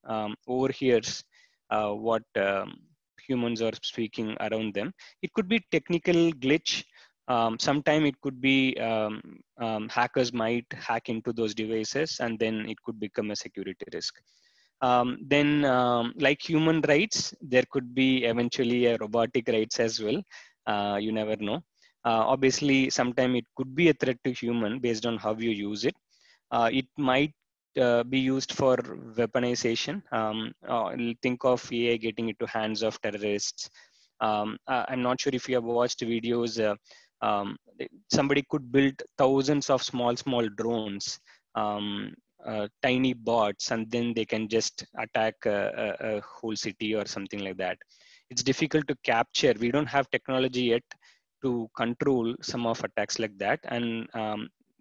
overhears what humans are speaking around them. It could be technical glitch. Sometime it could be hackers might hack into those devices, and then it could become a security risk. Like human rights, there could be eventually a robotic rights as well. You never know. Obviously, sometime it could be a threat to human based on how you use it. It might be used for weaponization. Think of AI getting into hands of terrorists. I'm not sure if you have watched videos. Somebody could build thousands of small drones, tiny bots, and then they can just attack a whole city or something like that. It's difficult to capture. We don't have technology yet to control some of attacks like that, and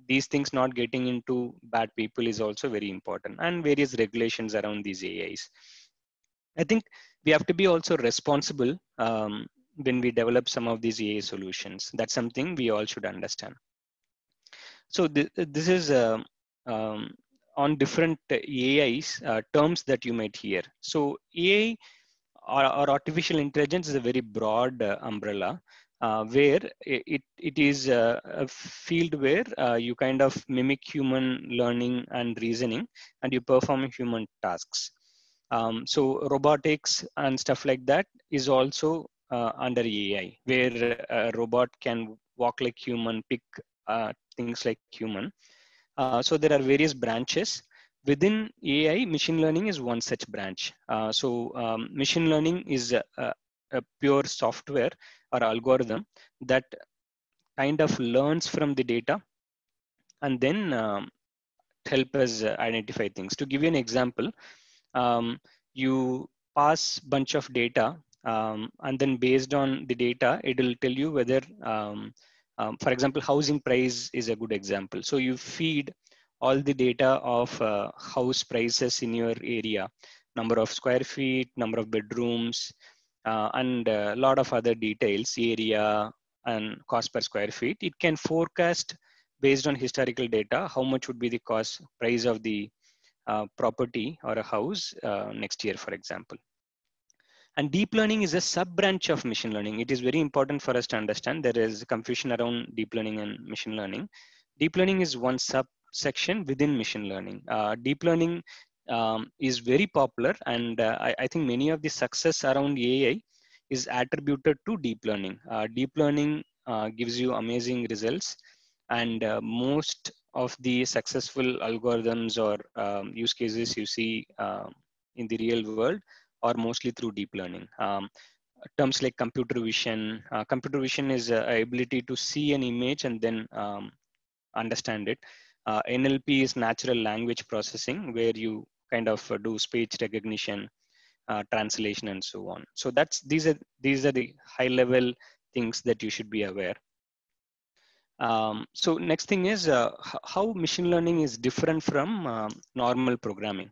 these things not getting into bad people is also very important, and various regulations around these AIs. I think we have to be also responsible when we develop some of these AI solutions. That's something we all should understand. So this is on different AIs terms that you might hear. So AI or artificial intelligence is a very broad umbrella where it is a field where you kind of mimic human learning and reasoning, and you perform human tasks. So robotics and stuff like that is also under AI, where a robot can walk like human, pick things like human. So there are various branches. Within AI, machine learning is one such branch. Machine learning is a pure software or algorithm that kind of learns from the data and then help us identify things. To give you an example, you pass bunch of data and then based on the data, it will tell you whether, for example, housing price is a good example. So you feed all the data of house prices in your area, number of square feet, number of bedrooms, and a lot of other details, area and cost per square feet. It can forecast based on historical data how much would be the cost price of the property or a house next year, for example. And deep learning is a sub branch of machine learning. It is very important for us to understand. There is confusion around deep learning and machine learning. Deep learning is one subsection within machine learning. Deep learning is very popular, and I think many of the success around AI is attributed to deep learning. Deep learning gives you amazing results, and most of the successful algorithms or use cases you see in the real world are mostly through deep learning. Terms like computer vision. Computer vision is ability to see an image and then understand it. NLP is natural language processing, where you kind of do speech recognition, translation, and so on. So these are the high level things that you should be aware. So next thing is how machine learning is different from normal programming.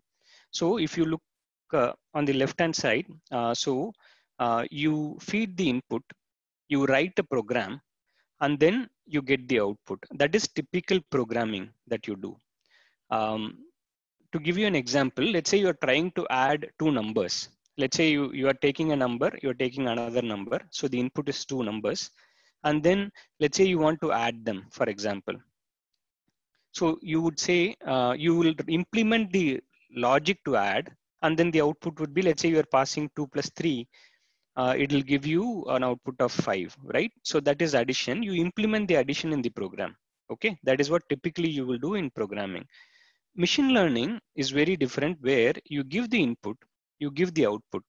So if you look on the left hand side, you feed the input, you write a program, and then you get the output. That is typical programming that you do. To give you an example, let's say you're trying to add two numbers. Let's say you are taking a number, you're taking another number. So the input is two numbers. And then let's say you want to add them, for example. So you would say you will implement the logic to add, and then the output would be, let's say you are passing 2 plus 3, it will give you an output of 5, right? So that is addition. You implement the addition in the program. Okay, that is what typically you will do in programming. Machine learning is very different, where you give the input, you give the output.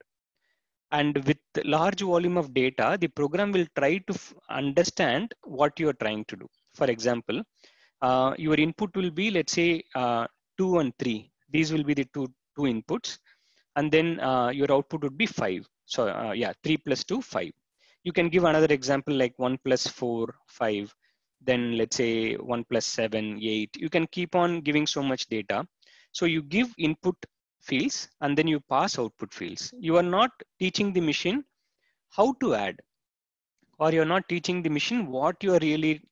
And with large volume of data, the program will try to understand what you are trying to do. For example, your input will be, let's say, 2 and 3. These will be the two inputs. And then your output would be 5. So 3 plus 2, 5. You can give another example like 1 plus 4, 5. Then let's say 1 plus 7, 8. You can keep on giving so much data. So you give input fields and then you pass output fields. You are not teaching the machine how to add, or you're not teaching the machine what you are really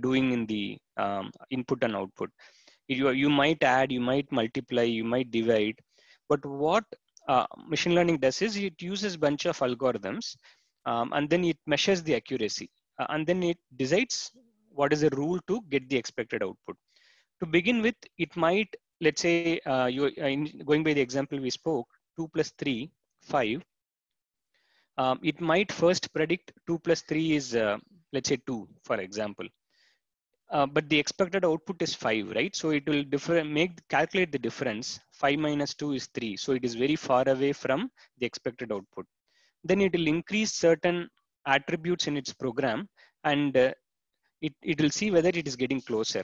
doing in the input and output. You might add, you might multiply, you might divide, but what machine learning does is it uses a bunch of algorithms and then it measures the accuracy and then it decides what is the rule to get the expected output. To begin with, it might, let's say, going by the example we spoke, 2 plus 3, 5. It might first predict 2 plus 3 is, let's say, 2, for example. But the expected output is 5, right? So it will calculate the difference. 5 minus 2 is 3. So it is very far away from the expected output. Then it will increase certain attributes in its program, and it will see whether it is getting closer.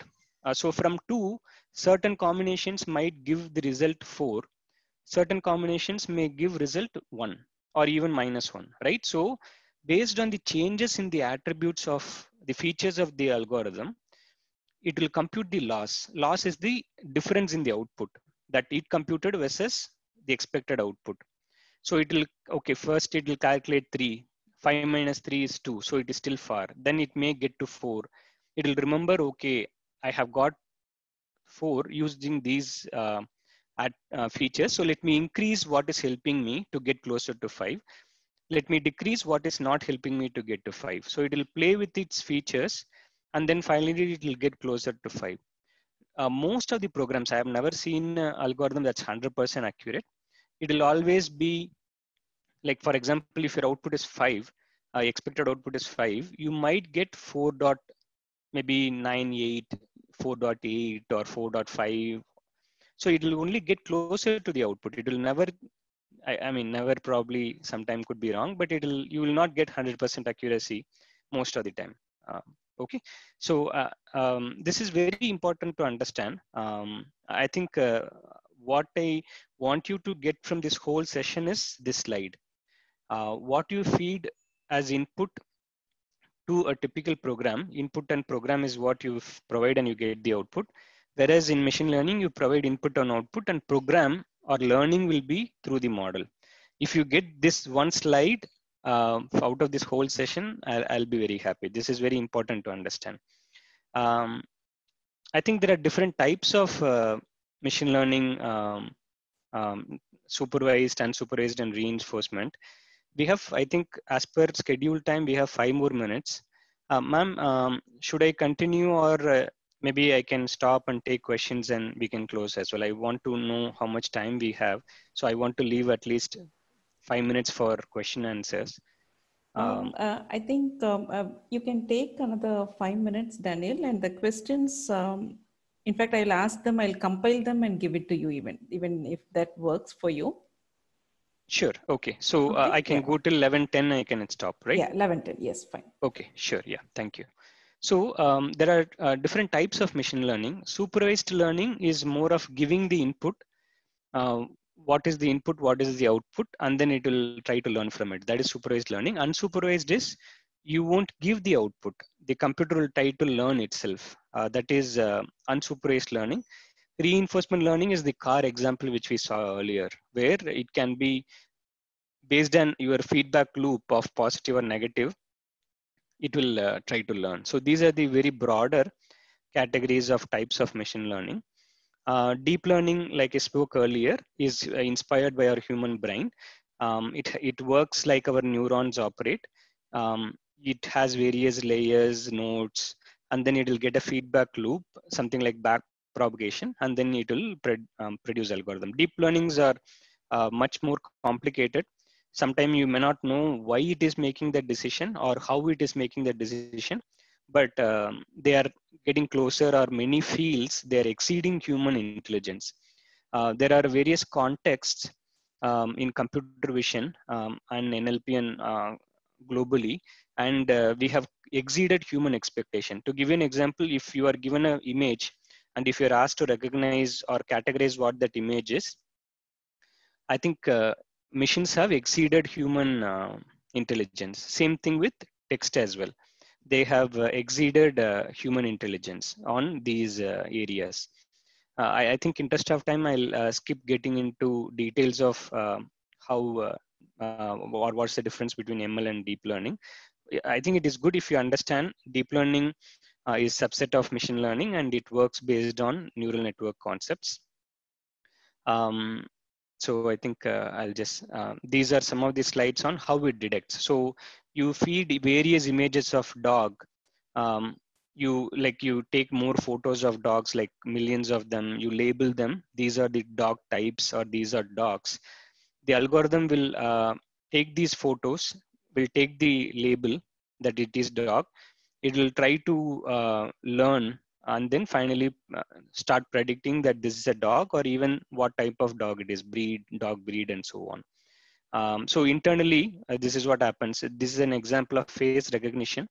So from 2, certain combinations might give the result 4. Certain combinations may give result 1 or even minus 1, right? So based on the changes in the attributes of the features of the algorithm, it will compute the loss. Loss is the difference in the output that it computed versus the expected output. So it will, okay, first it will calculate 3. 5 minus 3 is 2. So it is still far. Then it may get to 4. It will remember, okay, I have got 4 using these features. So let me increase what is helping me to get closer to 5. Let me decrease what is not helping me to get to 5. So it will play with its features, and then finally it will get closer to 5. Most of the programs, I have never seen an algorithm that's 100% accurate. It will always be like, for example, if your output is 5, expected output is 5, you might get 4 dot maybe 98, 4.8 or 4.5. So it will only get closer to the output. It will never, I mean, never, probably sometime could be wrong, but you will not get 100% accuracy most of the time. Okay, so this is very important to understand. I think what I want you to get from this whole session is this slide. What you feed as input to a typical program, input and program is what you provide and you get the output. Whereas in machine learning, you provide input and output, and program or learning will be through the model. If you get this one slide out of this whole session, I'll be very happy. This is very important to understand. I think there are different types of machine learning, supervised, unsupervised, and reinforcement. We have, I think, as per schedule time, we have 5 more minutes. Ma'am, should I continue, or maybe I can stop and take questions and we can close as well? I want to know how much time we have. So I want to leave at least 5 minutes for question answers. I think you can take another 5 minutes, Daniel, and the questions, in fact, I'll ask them, I'll compile them and give it to you even if that works for you. Sure. Okay. So okay. I can go till 11:10. I can stop, right? Yeah, 11:10. Yes, fine. Okay. Sure. Yeah. Thank you. So there are different types of machine learning. Supervised learning is more of giving the input. What is the input? What is the output? And then it will try to learn from it. That is supervised learning. Unsupervised is you won't give the output. The computer will try to learn itself. That is unsupervised learning. Reinforcement learning is the car example which we saw earlier, where it can be based on your feedback loop of positive or negative, it will try to learn. So these are the very broader categories of types of machine learning. Deep learning, like I spoke earlier, is inspired by our human brain. It works like our neurons operate. It has various layers, nodes, and then it will get a feedback loop, something like back propagation, and then it will produce algorithm. Deep learnings are much more complicated. Sometimes you may not know why it is making that decision or how it is making that decision, but they are getting closer, or many fields they are exceeding human intelligence. There are various contexts in computer vision and NLP and globally, and we have exceeded human expectation. To give you an example, if you are given an image and if you're asked to recognize or categorize what that image is, I think machines have exceeded human intelligence. Same thing with text as well. They have exceeded human intelligence on these areas. I think in interest of time, I'll skip getting into details of how or what's the difference between ML and deep learning. I think it is good if you understand deep learning is subset of machine learning, and it works based on neural network concepts. So I think I'll just, these are some of the slides on how it detects. So you feed various images of dog. You take more photos of dogs, like millions of them, you label them. These are the dog types, or these are dogs. The algorithm will take these photos, will take the label that it is dog. It will try to learn, and then finally start predicting that this is a dog, or even what type of dog it is, breed, dog breed, and so on. So internally, this is what happens. This is an example of face recognition,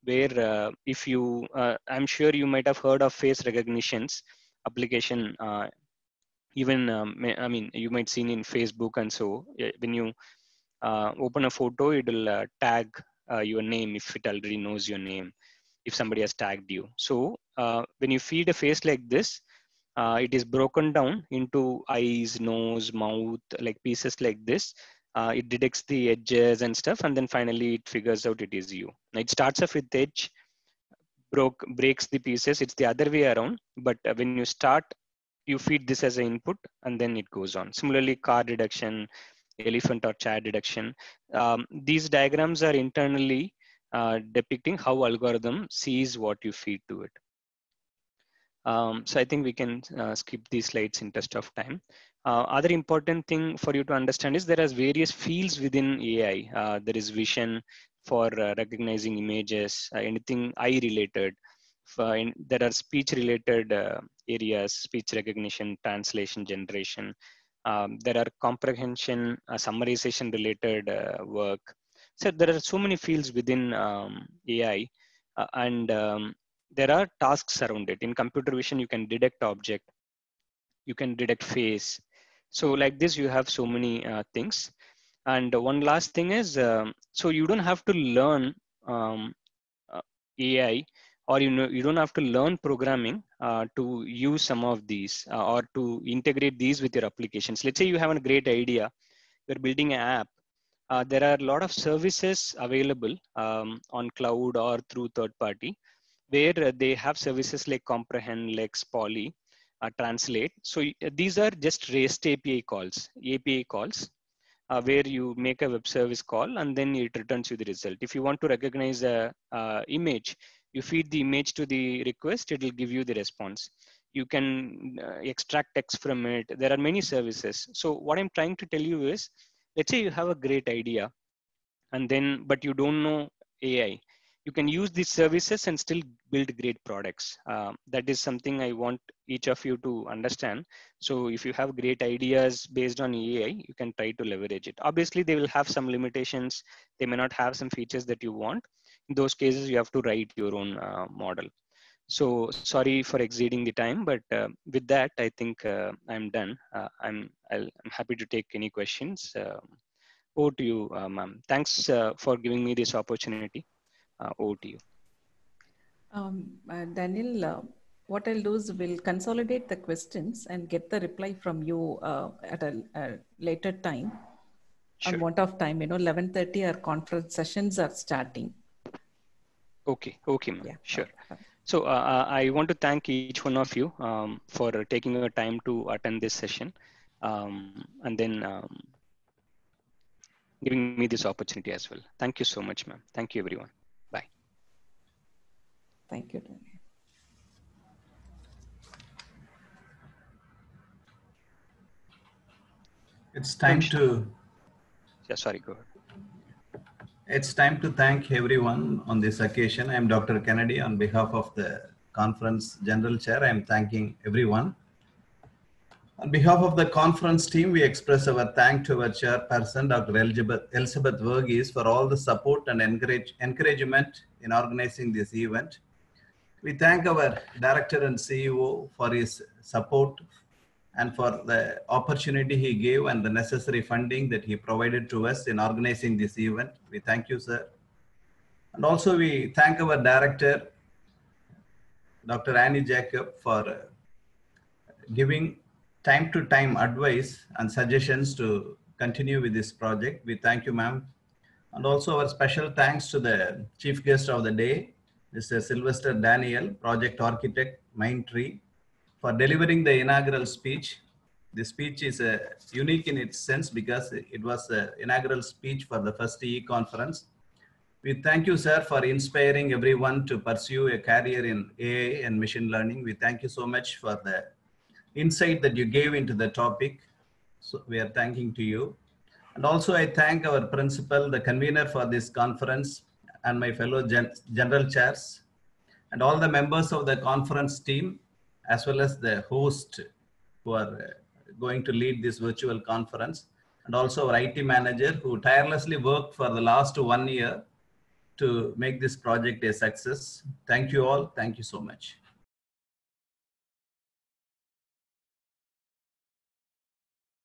where if you, I'm sure you might have heard of face recognitions application. Even, I mean, you might seen in Facebook and so. When you open a photo, it will tag your name if it already knows your name, if somebody has tagged you. So when you feed a face like this, it is broken down into eyes, nose, mouth, like pieces like this. It detects the edges and stuff, and then finally it figures out it is you. Now it starts off with edge, breaks the pieces. It's the other way around, but when you start, you feed this as an input, and then it goes on. Similarly, car detection, elephant or chair detection. These diagrams are internally depicting how algorithm sees what you feed to it. So I think we can skip these slides in interest of time. Other important thing for you to understand is there are various fields within AI. There is vision, for recognizing images, anything eye related. There are speech related areas, speech recognition, translation, generation. There are comprehension, summarization related work. So there are so many fields within AI, and there are tasks around it. In computer vision, you can detect object, you can detect face. So like this, you have so many things. And one last thing is, so you don't have to learn AI, or you don't have to learn programming to use some of these or to integrate these with your applications. Let's say you have a great idea, you're building an app. There are a lot of services available on cloud or through third party, where they have services like Comprehend, Lex, Poly, Translate. So these are just REST API calls, where you make a web service call and then it returns you the result. If you want to recognize a image, you feed the image to the request, it will give you the response. You can extract text from it. There are many services. So what I'm trying to tell you is, let's say you have a great idea, and then, but you don't know AI. You can use these services and still build great products. That is something I want each of you to understand. So if you have great ideas based on AI, you can try to leverage it. Obviously, they will have some limitations. They may not have some features that you want. In those cases, you have to write your own model. So sorry for exceeding the time, but with that, I think I'm done. I'm happy to take any questions. Over to you, ma'am. Thanks for giving me this opportunity. Over to you. Daniel, what I'll do is we'll consolidate the questions and get the reply from you at a later time. Sure. On want of time, 11:30 our conference sessions are starting. Okay, ma'am. Yeah. Sure. So I want to thank each one of you for taking your time to attend this session, and then giving me this opportunity as well. Thank you so much, ma'am. Thank you, everyone. Bye. Thank you, Daniel. It's time to. Yeah, sorry, go ahead. It's time to thank everyone on this occasion. I'm Dr. Kennedy. On behalf of the conference general chair, I'm thanking everyone. On behalf of the conference team, we express our thanks to our chairperson, Dr. Elizabeth Verghese, for all the support and encouragement in organizing this event. We thank our director and CEO for his support and for the opportunity he gave and the necessary funding that he provided to us in organizing this event. We thank you, sir. And also we thank our director, Dr. Annie Jacob, for giving time to time advice and suggestions to continue with this project. We thank you, ma'am. And also our special thanks to the chief guest of the day, Mr. Sylvester Daniel, project architect, Mindtree, for delivering the inaugural speech. The speech is unique in its sense because it was the inaugural speech for the first EE conference. We thank you, sir, for inspiring everyone to pursue a career in AI and machine learning. We thank you so much for the insight that you gave into the topic. So we are thanking to you. And also I thank our principal, the convener for this conference, and my fellow general chairs, and all the members of the conference team, as well as the host who are going to lead this virtual conference, and also our IT manager who tirelessly worked for the last 1 year to make this project a success. Thank you all. Thank you so much.